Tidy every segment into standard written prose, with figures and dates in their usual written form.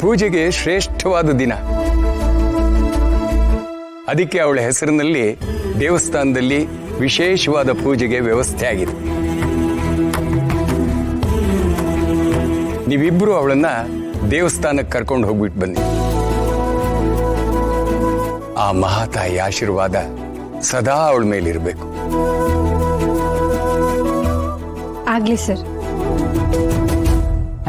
ಪೂಜೆಗೆ ಶ್ರೇಷ್ಠವಾದ ದಿನ. ಅದಕ್ಕೆ ಅವಳ ಹೆಸರಿನಲ್ಲಿ ದೇವಸ್ಥಾನದಲ್ಲಿ ವಿಶೇಷವಾದ ಪೂಜೆಗೆ ವ್ಯವಸ್ಥೆ ಆಗಿದೆ. ನೀವಿಬ್ಬರು ಅವಳನ್ನ ದೇವಸ್ಥಾನಕ್ಕೆ ಕರ್ಕೊಂಡು ಹೋಗ್ಬಿಟ್ಟು ಬನ್ನಿ. ಆ ಮಹಾತಾಯಿ ಆಶೀರ್ವಾದ ಸದಾ ಅವಳ ಮೇಲಿರಬೇಕು. ಆಗ್ಲಿ ಸರ್.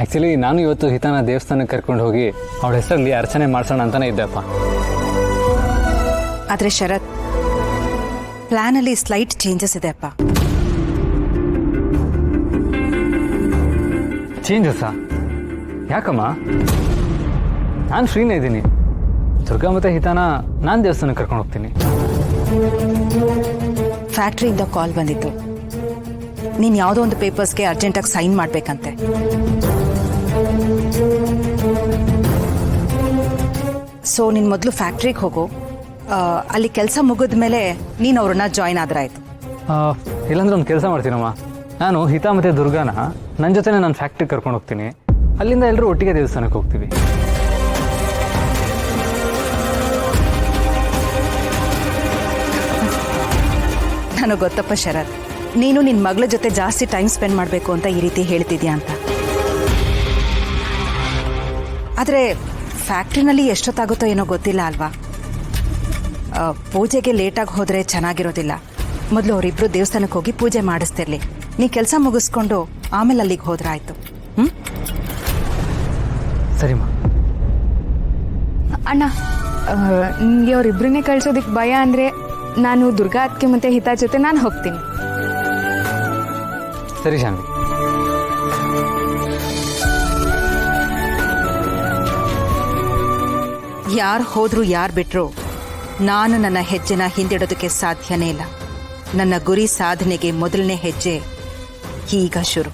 ಆ್ಯಕ್ಚುಲಿ ನಾನು ಇವತ್ತು ಹಿತಾನ ದೇವಸ್ಥಾನಕ್ಕೆ ಕರ್ಕೊಂಡು ಹೋಗಿ ಅವಳ ಹೆಸರಲ್ಲಿ ಅರ್ಚನೆ ಮಾಡ್ಸೋಣ ಅಂತಾನೆ ಇದ್ದೆಪ್ಪ. ಆದರೆ ಶರತ್, ಪ್ಲಾನಲ್ಲಿ ಸ್ಲೈಟ್ ಚೇಂಜಸ್ ಇದೆ ಅಪ್ಪ. ಚೇಂಜಸ್ಸಾ? ಯಾಕಮ್ಮ? ನಾನು ಫ್ರೀನೇ ಇದ್ದೀನಿ. ದುರ್ಗಾ ಮತ್ತೆ ಹಿತಾನ ನಾನು ದೇವಸ್ಥಾನಕ್ಕೆ ಕರ್ಕೊಂಡು ಹೋಗ್ತೀನಿ. ಫ್ಯಾಕ್ಟ್ರಿಯಿಂದ ಕಾಲ್ ಬಂದಿತ್ತು. ನೀನು ಯಾವುದೋ ಒಂದು ಪೇಪರ್ಸ್ಗೆ ಅರ್ಜೆಂಟಾಗಿ ಸೈನ್ ಮಾಡಬೇಕಂತೆ. ಸೊ ನೀನು ಮೊದಲು ಫ್ಯಾಕ್ಟ್ರಿಗೆ ಹೋಗು. ಅಲ್ಲಿ ಕೆಲಸ ಮುಗಿದ ಮೇಲೆ ನೀನು ಅವ್ರನ್ನ ಜಾಯ್ನ್ ಆದ್ರಾಯ್ತು. ಇಲ್ಲಾಂದ್ರೆ ಒಂದು ಕೆಲಸ ಮಾಡ್ತೀನಮ್ಮ. ನಾನು ಹಿತಾ ಮತ್ತು ದುರ್ಗಾನ ನನ್ನ ಜೊತೆನೇ ನಾನು ಫ್ಯಾಕ್ಟ್ರಿಗೆ ಕರ್ಕೊಂಡು ಹೋಗ್ತೀನಿ. ಅಲ್ಲಿಂದ ಎಲ್ಲರೂ ಒಟ್ಟಿಗೆ ದೇವಸ್ಥಾನಕ್ಕೆ ಹೋಗ್ತೀವಿ. ನನಗೆ ಗೊತ್ತಪ್ಪ ಶರತ್, ನೀನು ನಿನ್ನ ಮಗಳ ಜೊತೆ ಜಾಸ್ತಿ ಟೈಮ್ ಸ್ಪೆಂಡ್ ಮಾಡಬೇಕು ಅಂತ ಈ ರೀತಿ ಹೇಳ್ತಿದ್ಯಾ ಅಂತ. ಆದರೆ ಫ್ಯಾಕ್ಟ್ರಿನಲ್ಲಿ ಎಷ್ಟೊತ್ತಾಗುತ್ತೋ ಏನೋ ಗೊತ್ತಿಲ್ಲ ಅಲ್ವಾ. ಪೂಜೆಗೆ ಲೇಟಾಗಿ ಹೋದರೆ ಚೆನ್ನಾಗಿರೋದಿಲ್ಲ. ಮೊದಲು ಅವರಿಬ್ಬರು ದೇವಸ್ಥಾನಕ್ಕೆ ಹೋಗಿ ಪೂಜೆ ಮಾಡಿಸ್ತಿರ್ಲಿ. ನೀ ಕೆಲಸ ಮುಗಿಸ್ಕೊಂಡು ಆಮೇಲೆ ಅಲ್ಲಿಗೆ ಹೋದ್ರಾಯ್ತು. ಸರಿಮ್ಮ. ಅಣ್ಣ, ನಿಮಗೆ ಅವರಿಬ್ಬರನ್ನೇ ಕಳ್ಸೋದಕ್ಕೆ ಭಯ ಅಂದರೆ ನಾನು ದುರ್ಗಾ ಅತ್ತಿಗೆ ಮತ್ತು ಹಿತಾ ಜೊತೆ ನಾನು ಹೋಗ್ತೀನಿ. ಸರಿ ಶಾನ್ವಿ. ಯಾರು ಹೋದ್ರು ಯಾರು ಬಿಟ್ರು ನಾನು ನನ್ನ ಹೆಜ್ಜೆನ ಹಿಂದಿಡೋದಕ್ಕೆ ಸಾಧ್ಯನೇ ಇಲ್ಲ. ನನ್ನ ಗುರಿ ಸಾಧನೆಗೆ ಮೊದಲನೇ ಹೆಜ್ಜೆ ಈಗ ಶುರು.